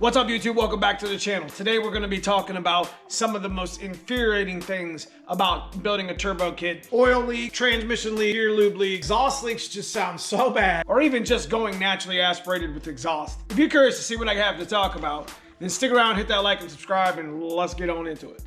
What's up, YouTube? Welcome back to the channel. Today we're going to be talking about some of the most infuriating things about building a turbo kit. Oil leak, transmission leak, gear lube leak, exhaust leaks just sound so bad, or even just going naturally aspirated with exhaust. If you're curious to see what I have to talk about, then stick around, hit that like and subscribe, and let's get on into it.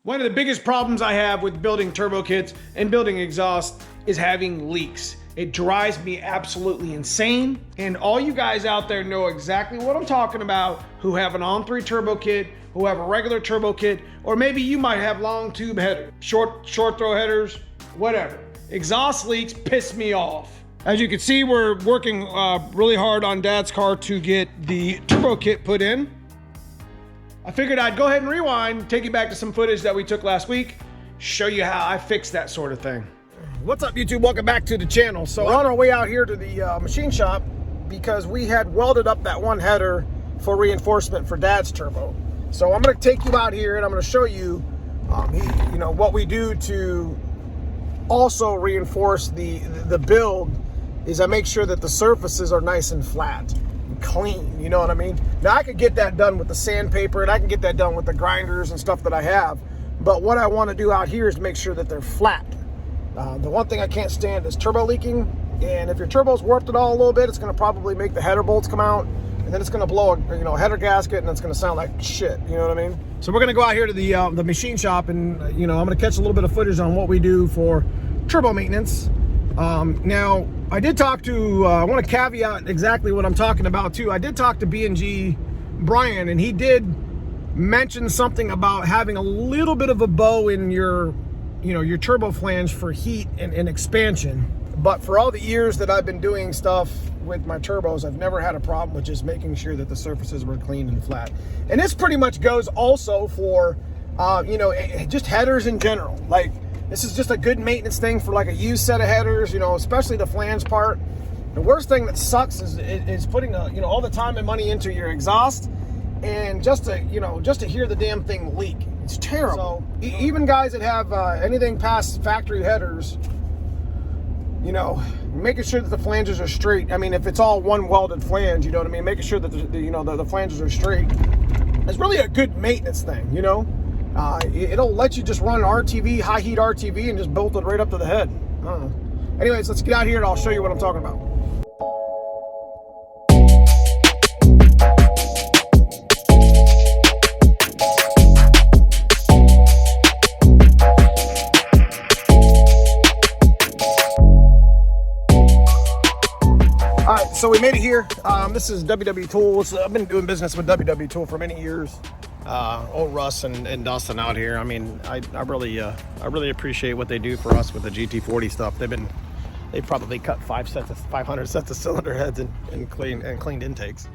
One of the biggest problems I have with building turbo kits and building exhaust is having leaks. It drives me absolutely insane. And all you guys out there know exactly what I'm talking about who have an on-3 turbo kit, who have a regular turbo kit, or maybe you might have long tube headers, short throw headers, whatever. Exhaust leaks piss me off. As you can see, we're working really hard on Dad's car to get the turbo kit put in. I figured I'd go ahead and rewind, take you back to some footage that we took last week, show you how I fixed that sort of thing. What's up, YouTube? Welcome back to the channel. So we're on our way out here to the machine shop because we had welded up that one header for reinforcement for Dad's turbo. So I'm going to take you out here and I'm going to show you, what we do to also reinforce the build. Is I make sure that the surfaces are nice and flat. Clean, you know what I mean? Now I could get that done with the sandpaper and I can get that done with the grinders and stuff that I have, but what I want to do out here is make sure that they're flat. The one thing I can't stand is turbo leaking, and if your turbo's warped at all a little bit, it's going to probably make the header bolts come out, and then it's going to blow a header gasket, and it's going to sound like shit, you know what I mean? So we're going to go out here to the machine shop, and I'm going to catch a little bit of footage on what we do for turbo maintenance. Now I did talk to, I want to caveat exactly what I'm talking about too. I did talk to B&G Brian, and he did mention something about having a little bit of a bow in your turbo flange for heat and expansion. But for all the years that I've been doing stuff with my turbos, I've never had a problem with just making sure that the surfaces were clean and flat. And this pretty much goes also for, just headers in general. Like, this is just a good maintenance thing for like a used set of headers, especially the flange part. The worst thing that sucks is putting all the time and money into your exhaust, and just to hear the damn thing leak. It's terrible. So even guys that have anything past factory headers, making sure that the flanges are straight. I mean, if it's all one welded flange, you know what I mean, making sure that the flanges are straight is really a good maintenance thing, It'll let you just run RTV, high heat RTV, and just bolt it right up to the head. I don't know. Anyways, let's get out here and I'll show you what I'm talking about. All right, so we made it here. This is WW Tools. I've been doing business with WW Tool for many years. Old Russ and Dustin out here. I mean, I really appreciate what they do for us with the GT40 stuff. They probably cut 500 sets of cylinder heads and cleaned intakes.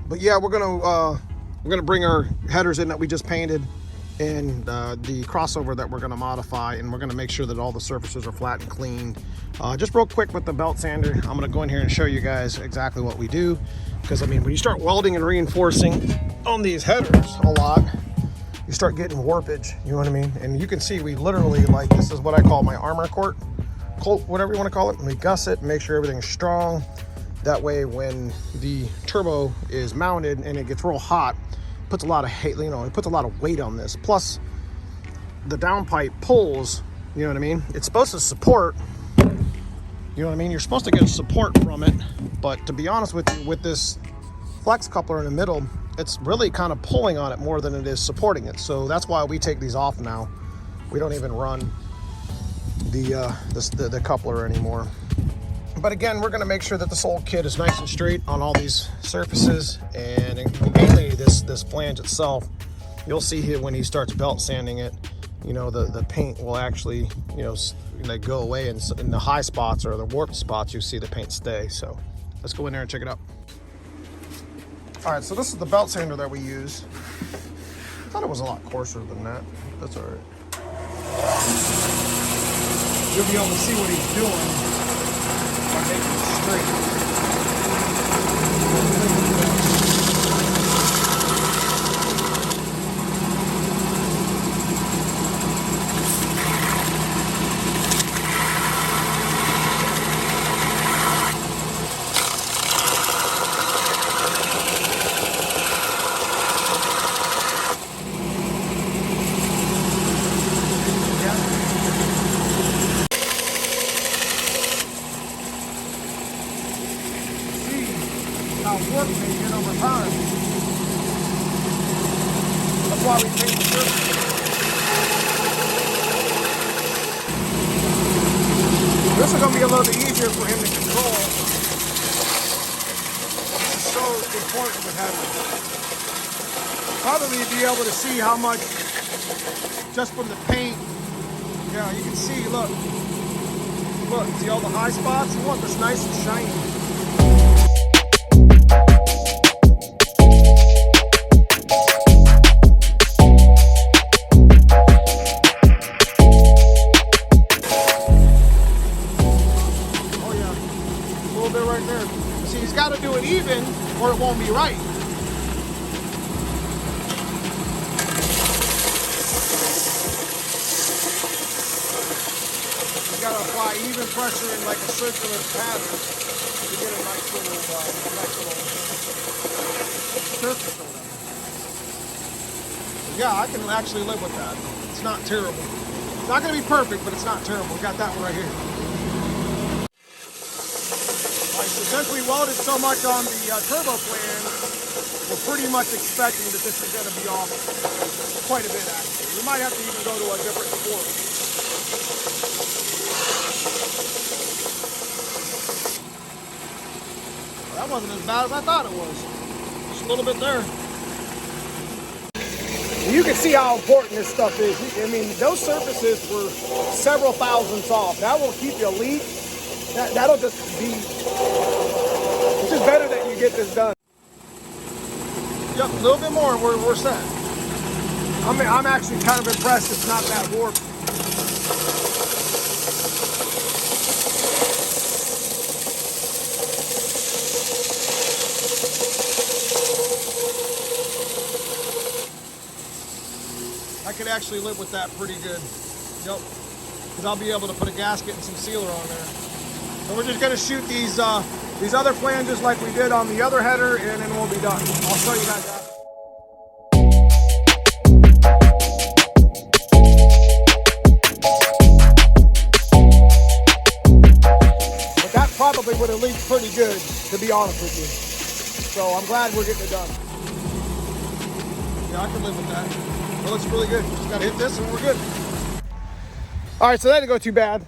But yeah, we're gonna bring our headers in that we just painted, and the crossover that we're gonna modify, and we're gonna make sure that all the surfaces are flat and clean. Just real quick with the belt sander, I'm gonna go in here and show you guys exactly what we do. Because I mean, when you start welding and reinforcing on these headers a lot, you start getting warpage, you know what I mean? And you can see we literally, like, this is what I call my armor colt, whatever you want to call it. And we gusset, make sure everything's strong. That way when the turbo is mounted and it gets real hot, it puts a lot of it puts a lot of weight on this. Plus the downpipe pulls, you know what I mean? It's supposed to support, you know what I mean? You're supposed to get support from it, but to be honest with you, with this flex coupler in the middle, it's really kind of pulling on it more than it is supporting it. So that's why we take these off now. We don't even run the coupler anymore. But again, we're gonna make sure that this old kit is nice and straight on all these surfaces, and mainly this flange itself. You'll see here when he starts belt sanding it, the paint will actually, they go away, and in the high spots or the warped spots, you see the paint stay. So let's go in there and check it out. All right, so this is the belt sander that we use. I thought it was a lot coarser than that. That's all right. You'll be able to see what he's doing by making it straight. be a little bit easier for him to control. This is so important with having. Probably be able to see how much, just from the paint. Yeah, you can see, look, see all the high spots? Look, it's nice and shiny. Right there. See, he's got to do it even or it won't be right. You got to apply even pressure in like a circular pattern to get a nice little surface on that. Yeah, I can actually live with that. It's not terrible. It's not going to be perfect, but it's not terrible. We got that one right here. So since we welded so much on the turbo flange, we're pretty much expecting that this is going to be off quite a bit actually. We might have to even go to a different sport. Well, that wasn't as bad as I thought it was. Just a little bit there. You can see how important this stuff is. I mean, those surfaces were several thousandths off. That will keep you a leak. That'll just be, it's just better that you get this done. Yep, a little bit more and we're set. I'm actually kind of impressed it's not that warped. I could actually live with that pretty good. Yep, because I'll be able to put a gasket and some sealer on there. So we're just going to shoot these other flanges like we did on the other header, and then we'll be done. I'll show you guys that. But that probably would have leaked pretty good, to be honest with you. So I'm glad we're getting it done. Yeah, I can live with that. It looks really good. Just got to hit this and we're good. All right, so that didn't go too bad.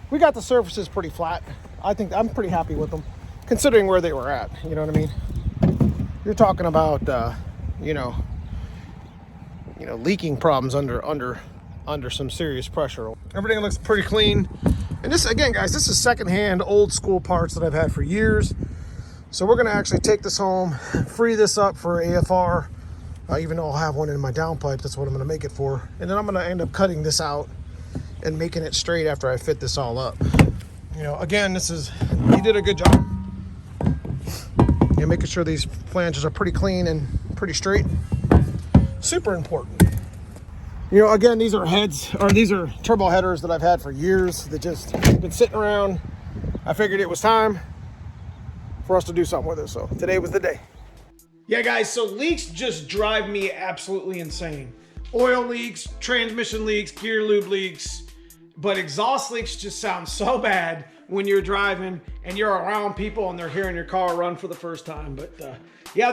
We got the surfaces pretty flat. I think I'm pretty happy with them, considering where they were at. You know what I mean? You're talking about, you know, leaking problems under some serious pressure. Everything looks pretty clean. And this, again, guys, this is secondhand, old school parts that I've had for years. So we're gonna actually take this home, free this up for AFR. Even though I'll have one in my downpipe, that's what I'm gonna make it for. And then I'm gonna end up cutting this out and making it straight after I fit this all up. You know, again, he did a good job. Yeah, making sure these flanges are pretty clean and pretty straight. Super important. You know, again, these are turbo headers that I've had for years that just been sitting around. I figured it was time for us to do something with it, so today was the day. Yeah, guys, so leaks just drive me absolutely insane. Oil leaks, transmission leaks, gear lube leaks, but exhaust leaks just sound so bad when you're driving and you're around people and they're hearing your car run for the first time. But yeah,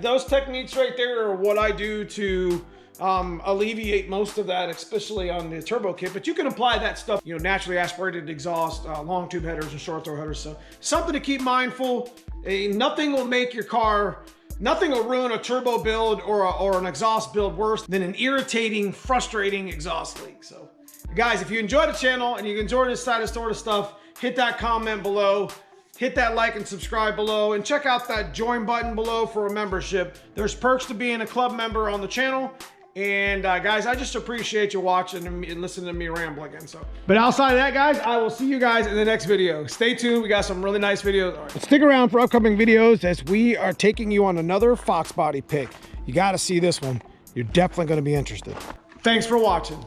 those techniques right there are what I do to alleviate most of that, especially on the turbo kit. But you can apply that stuff, you know, naturally aspirated exhaust, long tube headers and short throw headers. So something to keep mindful. Nothing will make your car, nothing will ruin a turbo build or an exhaust build worse than an irritating, frustrating exhaust leak. So guys, if you enjoy the channel and you enjoy this side of store stuff, hit that comment below, hit that like and subscribe below, and check out that join button below for a membership. There's perks to being a club member on the channel. And guys, I just appreciate you watching and listening to me ramble again. So, but outside of that, guys, I will see you guys in the next video. Stay tuned. We got some really nice videos. All right. Stick around for upcoming videos as we are taking you on another Foxbody pick. You got to see this one. You're definitely going to be interested. Thanks for watching.